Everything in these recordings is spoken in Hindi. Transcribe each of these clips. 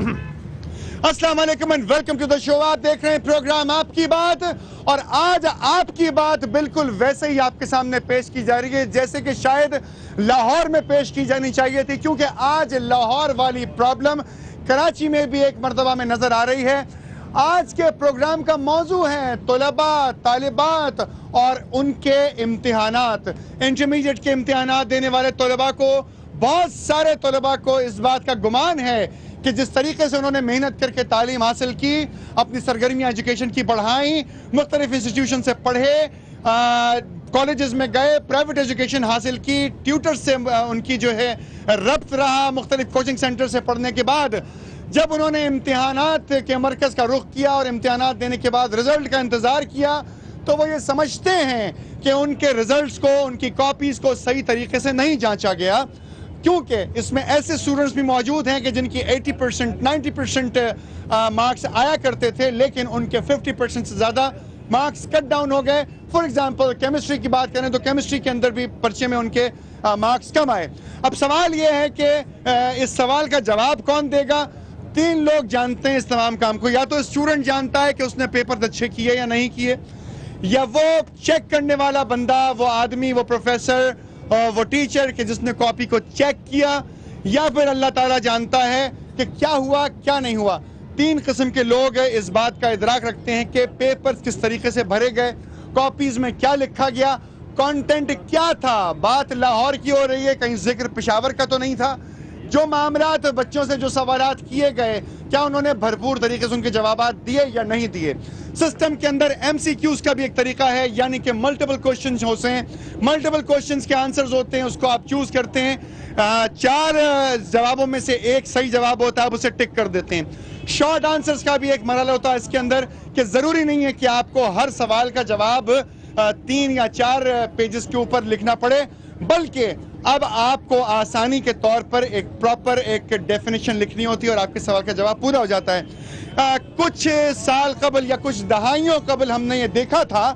अस्सलाम वालेकुम and welcome to the show. आप देख रहे हैं प्रोग्राम आपकी बात, और आज आपकी बात बिल्कुल वैसे ही आपके सामने पेश की जा रही है जैसे कि शायद लाहौर में पेश की जानी चाहिए थी, क्योंकि आज लाहौर वाली प्रॉब्लम कराची में भी एक मरतबा में नजर आ रही है। आज के प्रोग्राम का मौजू है तलबा, तालिबात और उनके इम्तिहानात। इंटरमीडिएट के इम्तिहानात देने वाले तलबा को, बहुत सारे तलबा को इस बात का गुमान है कि जिस तरीके से उन्होंने मेहनत करके तालीम हासिल की, अपनी सरगर्मियाँ एजुकेशन की बढ़ाई, मुख्तलिफ इंस्टीट्यूशन से पढ़े, कॉलेजेस में गए, प्राइवेट एजुकेशन हासिल की, ट्यूटर से उनकी जो है रब्त रहा, मुख्तलिफ कोचिंग सेंटर से पढ़ने के बाद जब उन्होंने इम्तिहानात के मरकज़ का रुख किया और इम्तिहानात देने के बाद रिजल्ट का इंतज़ार किया, तो वो ये समझते हैं कि उनके रिजल्ट्स को, उनकी कॉपीज़ को सही तरीके से नहीं जांचा गया, क्योंकि इसमें ऐसे स्टूडेंट्स भी मौजूद हैं कि जिनकी 80%, 90% मार्क्स आया करते थे, लेकिन उनके 50% से ज़्यादा मार्क्स कट डाउन हो गए। फॉर एग्जांपल केमिस्ट्री की बात करें तो केमिस्ट्री के अंदर भी पर्चे में उनके मार्क्स कम आए। अब सवाल ये है कि इस सवाल का जवाब कौन देगा? तीन लोग जानते हैं इस तमाम काम को। या तो स्टूडेंट जानता है कि उसने पेपर अच्छे किए या नहीं किए, या वो चेक करने वाला बंदा, वो आदमी, वो प्रोफेसर, वो टीचर कि जिसने कॉपी को चेक किया, या फिर अल्लाह ताला जानता है कि क्या हुआ क्या नहीं हुआ। तीन किस्म के लोग इस बात का इदराक रखते हैं कि पेपर्स किस तरीके से भरे गए, कॉपीज में क्या लिखा गया, कंटेंट क्या था। बात लाहौर की हो रही है, कहीं जिक्र पेशावर का तो नहीं था। जो मामलात बच्चों से जो सवालात किए गए, क्या उन्होंने भरपूर तरीके से उनके जवाब दिए या नहीं दिए। सिस्टम के अंदर MCQs का भी एक तरीका है, यानी कि मल्टीपल क्वेश्चंस होते हैं, मल्टीपल क्वेश्चंस के आंसर्स होते हैं, उसको आप चूज करते हैं, 4 जवाबों में से एक सही जवाब होता है, आप उसे टिक कर देते हैं। शॉर्ट आंसर्स का भी एक मरहला होता है इसके अंदर, कि जरूरी नहीं है कि आपको हर सवाल का जवाब 3 या 4 पेजेस के ऊपर लिखना पड़े, बल्कि अब आपको आसानी के तौर पर एक प्रॉपर एक डेफिनेशन लिखनी होती है और आपके सवाल का जवाब पूरा हो जाता है। कुछ साल कबल या कुछ दहाइयों कबल हमने ये देखा था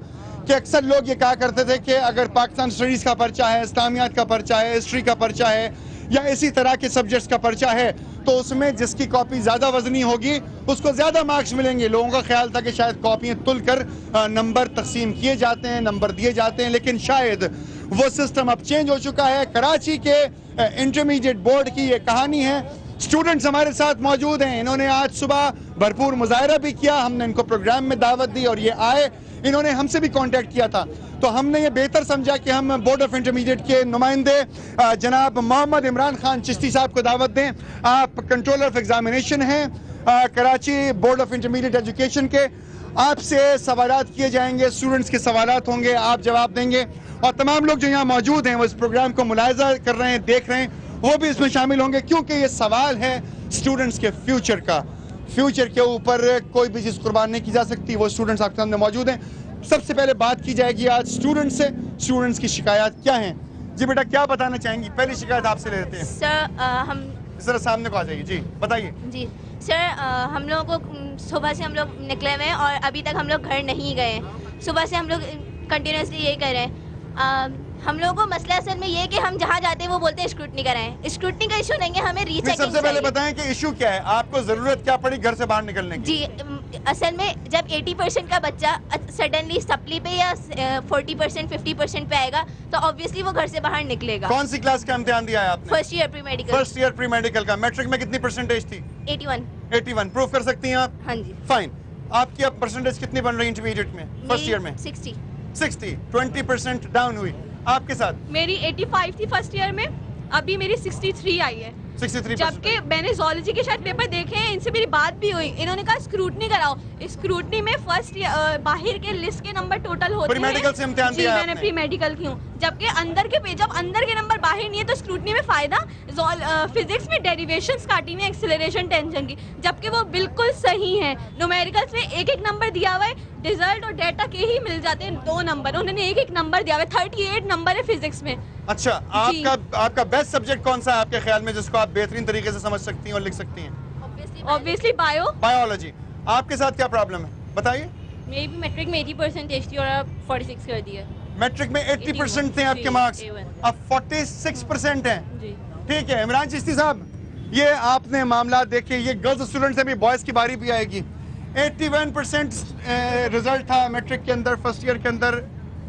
कि अक्सर लोग ये कहा करते थे कि अगर पाकिस्तान स्टडीज़ का पर्चा है, इस्लामियात का पर्चा है, हिस्ट्री का पर्चा है, या इसी तरह के सब्जेक्ट्स का पर्चा है, तो उसमें जिसकी कॉपी ज़्यादा वजनी होगी उसको ज़्यादा मार्क्स मिलेंगे। लोगों का ख्याल था कि शायद कॉपियाँ तुल कर नंबर तकसीम किए जाते हैं, नंबर दिए जाते हैं, लेकिन शायद वो सिस्टम अब चेंज हो चुका है। कराची के इंटरमीडिएट बोर्ड की ये कहानी है। स्टूडेंट्स हमारे साथ मौजूद हैं, इन्होंने आज सुबह भरपूर मुजाहरा भी किया, हमने इनको प्रोग्राम में दावत दी और ये आए। इन्होंने हमसे भी कांटेक्ट किया था, तो हमने ये बेहतर समझा कि हम बोर्ड ऑफ इंटरमीडिएट के नुमाइंदे जनाब मोहम्मद इमरान खान चिश्ती साहब को दावत दें। आप कंट्रोलर ऑफ एग्जामिनेशन हैं Karachi board of intermediate education के। आपसे सवालात किए जाएंगे, स्टूडेंट्स के सवालात होंगे, आप जवाब देंगे, और तमाम लोग जो यहाँ मौजूद हैं वो इस प्रोग्राम को मुलाहिजा कर रहे हैं, देख रहे हैं, वो भी इसमें शामिल होंगे, क्योंकि ये सवाल है स्टूडेंट्स के फ्यूचर का। फ्यूचर के ऊपर कोई भी चीज़ कुर्बान नहीं की जा सकती। वो स्टूडेंट्स आपके सामने मौजूद हैं। सबसे पहले बात की जाएगी आज स्टूडेंट्स से, स्टूडेंट्स की शिकायत क्या हैं। जी बेटा, क्या बताना चाहेंगी? पहली शिकायत आपसे ले लेते हैं। सर हम जरा सामने को आ जाइए। जी बताइए। जी सर, हम लोगों को सुबह से हम लोग निकले हुए हैं और अभी तक हम लोग घर नहीं गए हैं। सुबह से हम लोग कंटिन्यूसली यही कर रहे हैं। हम लोगों को मसला असल में ये है कि हम जहाँ जाते हैं वो बोलते हैं स्क्रूटनी कराएं। स्क्रूटनी का इशू नहीं है, हमें रीचेकिंग। सबसे पहले बताएं कि इशू क्या है, आपको जरूरत क्या पड़ी घर से बाहर निकलने की? जी असल में जब 80% का बच्चा सडनली सप्ली पे या 40% 50% पे आएगा तो ऑब्वियसली वो घर से बाहर निकलेगा। कौन सी क्लास का इम्तिहान दिया है आपने? First year pre medical. First year pre medical का। मैट्रिक में कितनी परसेंटेज थी? 81 प्रूव कर सकती हैं आप? हाँ जी। फाइन। आपकी अब परसेंटेज कितनी बन रही है इंटरमीडिएट में फर्स्ट ईयर में? 60 20% डाउन हुई। आपके साथ? मेरी 85 थी फर्स्ट ईयर में, अभी मेरी 63 आई है। 63%। जबकि मैंने ज़ूलॉजी के शायद पेपर देखे हैं, इनसे मेरी बात भी हुई, इन्होंने कहा स्क्रूटनी कराओ। स्क्रूटनी में फर्स्ट बाहर के लिस्ट के नंबर टोटल होते हैं। प्री मेडिकल से इम्तिहान दिया मैंने प्री मेडिकल की हूँ, जबकि अंदर के जब अंदर के नंबर बाहर नहीं है तो स्क्रूटनी में फायदा। फिजिक्स में डेरिवेशंस काटी हुई, एक्सेलरेशन, टेंशन की, जबकि वो बिल्कुल सही है। न्यूमेरिकल्स में एक एक नंबर दिया हुआ है, रिजल्ट और डेटा के ही मिल जाते हैं 2 नंबर, उन्होंने एक एक नंबर दिया हुआ है। 38 नंबर है फिजिक्स में। अच्छा, आपका बेस्ट सब्जेक्ट कौन सा है आपके ख्याल में, जिसको आप बेहतरीन तरीके से समझ सकती हैं और लिख सकती हैं? Obviously biology. आपके साथ क्या प्रॉब्लम है बताइए? मेरी भी मैट्रिक में 80% थी और 46 कर दिया। मैट्रिक में 80% थे आपके मार्क्स, अब 46% हैं। ठीक है। इमरान चिश्ती साहब, ये आपने मामला देखे, ये गर्ल्स स्टूडेंट्स हैं, भी बॉयज़ की बारी भी आएगी। 81% रिजल्ट था मैट्रिक के अंदर, फर्स्ट ईयर के अंदर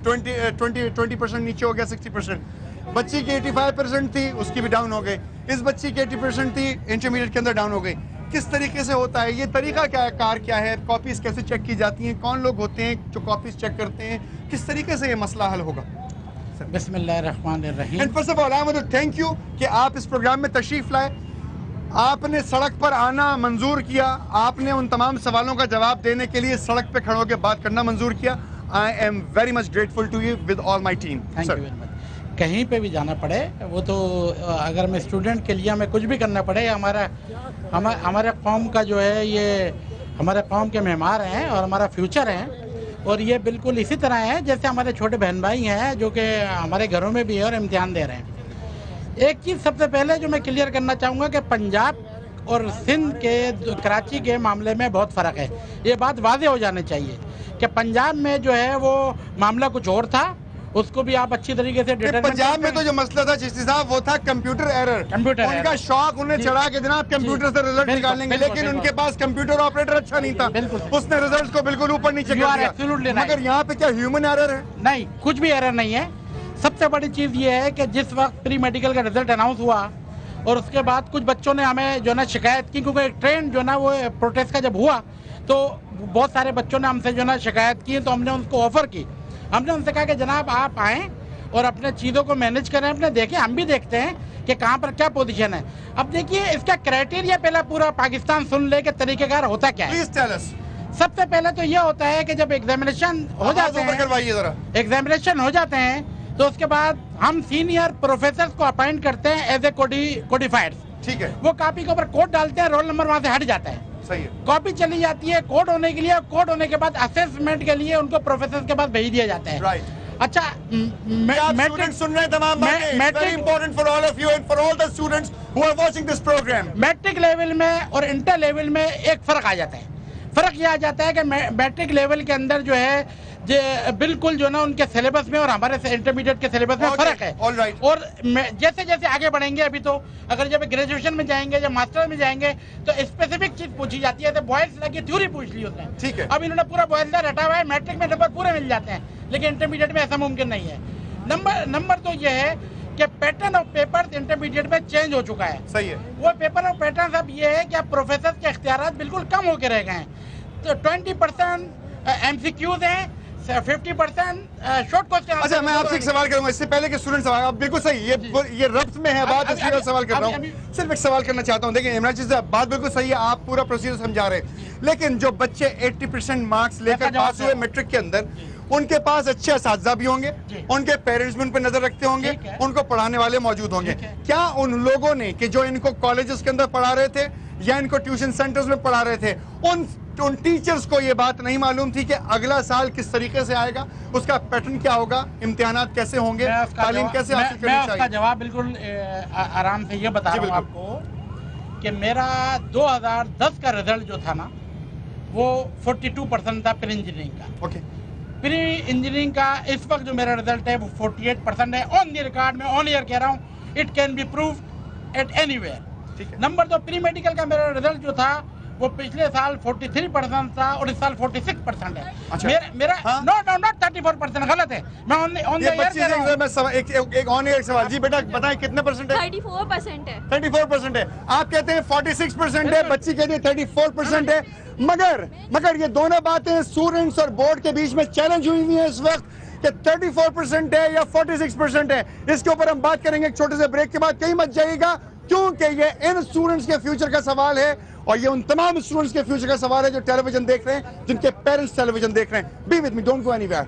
20% नीचे हो गया 60%। बच्ची की 85% थी, उसकी भी डाउन हो गई। इस बच्ची की 80% थी, इंटरमीडिएट के अंदर डाउन हो गई। किस तरीके से होता है ये, तरीका क्या है, कार क्या है, कॉपीज कैसे चेक की जाती हैं, कौन लोग होते हैं जो कॉपीज चेक करते हैं, किस तरीके से ये मसला हल होगा? बिस्मिल्लाहिर्रहमानिर्रहीम। And first of all I want to thank you कि आप इस प्रोग्राम में तशरीफ लाए, आपने सड़क पर आना मंजूर किया, आपने उन तमाम सवालों का जवाब देने के लिए सड़क पे खड़े होकर बात करना मंजूर किया। I am very much grateful to you with all my team. Thank you very much. कहीं पे भी जाना पड़े, वो तो अगर मैं स्टूडेंट के लिए हमें कुछ भी करना पड़े, हमारे कौम का जो है, ये हमारे कौम के मेहमान हैं और हमारा फ्यूचर है। और ये बिल्कुल इसी तरह है जैसे हमारे छोटे बहन भाई हैं जो कि हमारे घरों में भी है और इम्तिहान दे रहे हैं। एक चीज़ सबसे पहले जो मैं क्लियर करना चाहूँगा कि पंजाब और सिंध के, कराची के मामले में बहुत फ़र्क है। ये बात वाज़ेह हो जानी चाहिए कि पंजाब में जो है वो मामला कुछ और था, उसको भी आप अच्छी तरीके से पंजाब में तो जो मसला था चिश्ती साहब, वो था कंप्यूटर एरर। उनका शौक उन्हें चढ़ा के जनाब कंप्यूटर से रिजल्ट निकालेंगे, लेकिन उनके पास कंप्यूटर ऑपरेटर अच्छा नहीं था, उसने रिजल्ट को बिल्कुल ऊपर नीचे कर दिया। मगर यहाँ पे क्या ह्यूमन एरर है? नहीं, कुछ भी एरर नहीं है। सबसे बड़ी चीज़ ये है कि जिस वक्त प्री मेडिकल का रिजल्ट अनाउंस हुआ और उसके बाद कुछ बच्चों ने हमें जो ना शिकायत की, क्योंकि एक ट्रेंड जो ना वो प्रोटेस्ट का जब हुआ तो बहुत सारे बच्चों ने हमसे जो ना शिकायत की, तो हमने उनको ऑफर की। हमने उनसे कहा कि जनाब आप आएँ और अपने चीज़ों को मैनेज करें, अपने देखें, हम भी देखते हैं कि कहाँ पर क्या पोजीशन है। अब देखिए इसका क्राइटेरिया पहला पूरा पाकिस्तान सुन ले के तरीक़ेकार होता क्या है। सबसे पहले तो ये होता है कि जब एग्जामिनेशन हो जाते हैं, एग्जामिनेशन हो जाते हैं तो उसके बाद हम सीनियर प्रोफेसर को अपॉइंट करते हैं एज ए कोडिफाइड। ठीक है, वो कॉपी के ऊपर कोड डालते हैं, रोल नंबर वहाँ से हट जाता है। सही है। कॉपी चली जाती है कोड होने के लिए, कोड होने के बाद असेसमेंट के लिए उनको प्रोफेसर के पास भेज दिया जाता है। राइट। अच्छा, मैट्रिक सुन रहे हैं तमाम बातें, very important for all of you and for all the students who are watching this program. Matric level में और इंटर लेवल में एक फर्क आ जाता है। फर्क यह आ जाता है कि मैट्रिक लेवल के अंदर जो है बिल्कुल जो ना उनके सिलेबस में और हमारे इंटरमीडिएट के सिलेबस में फर्क है। और जैसे जैसे आगे बढ़ेंगे, अभी तो अगर जब ग्रेजुएशन में जाएंगे या मास्टर में जाएंगे तो स्पेसिफिक चीज पूछी जाती है। तो बॉयल्स लगी थ्योरी पूछ ली उसने, ठीक है। अब इन्होंने पूरा बॉयल्स रटा हुआ है, मैट्रिक में नंबर पूरे मिल जाते हैं, लेकिन इंटरमीडिएट में ऐसा मुमकिन नहीं है। नंबर तो ये है कि पैटर्न ऑफ पेपर्स इंटरमीडिएट में चेंज हो चुका है। सही है। वो पेपर ऑफ पैटर्न अब ये है कि अब प्रोफेसर के इख्तियारात बिल्कुल कम होकर रह गए हैं। तो 20% MCQs हैं, 50% शॉर्ट क्वेश्चन। अच्छा, मैं आपसे एक सवाल करूंगा इससे पहले कि स्टूडेंट सवाल, आप बिल्कुल सही, ये रब्त में है बात, इसलिए सवाल कर रहा हूँ। सिर्फ एक सवाल करना चाहता हूँ। देखिए इमरान जी साहब, बात बिल्कुल सही है, आप पूरा प्रोसीजर समझा रहे हैं, लेकिन जो बच्चे 80% मार्क्स लेकर पास हुए मैट्रिक के अंदर, उनके पास अच्छे असातिज़ा भी होंगे, उनके पेरेंट्स भी उन पर नजर रखते होंगे, उनको पढ़ाने वाले मौजूद होंगे। क्या उन लोगों ने कि जो इनको कॉलेजेस के अंदर पढ़ा रहे थे या इनको ट्यूशन सेंटर्स में पढ़ा रहे थे, उन टीचर्स को ये बात नहीं मालूम थी कि अगला साल किस तरीके से आएगा, उसका पैटर्न क्या होगा, इम्तिहानात कैसे होंगे, तालीम कैसे हासिल करनी चाहिए? उसका जवाब बिल्कुल आराम से ये बता रहा हूँ आपको कि मेरा 2010 का रिजल्ट जो था ना वो 42% था प्री इंजीनियरिंग का। ओके। प्री इंजीनियरिंग का इस वक्त जो मेरा रिजल्ट है वो 48% है। ऑन द रिकॉर्ड में ऑन ईयर कह रहा हूँ, it can be proved at anywhere. Number 2, pre medical का मेरा रिजल्ट जो था वो पिछले साल 43% था और इस साल 46% है। अच्छा। मेरा नॉट 34%, गलत है। मैं ऑन द ईयर कह रहा हूं। एक ऑन ईयर सवाल जी, बेटा बताएं कितने परसेंट है? 34% है। 34% है। आप कहते हैं 46% है, बच्ची कहती है 34% है। मगर ये दोनों बातें स्टूडेंट्स और बोर्ड के बीच में चैलेंज हुई हुई है इस वक्त कि 34% है या 46% है। इसके ऊपर हम बात करेंगे एक छोटे से ब्रेक के बाद। कहीं मत जाइएगा, क्योंकि ये इन स्टूडेंट्स के फ्यूचर का सवाल है और ये उन तमाम स्टूडेंट्स के फ्यूचर का सवाल है जो टेलीविजन देख रहे हैं, जिनके पेरेंट्स टेलीविजन देख रहे हैं। Be with me, don't go anywhere.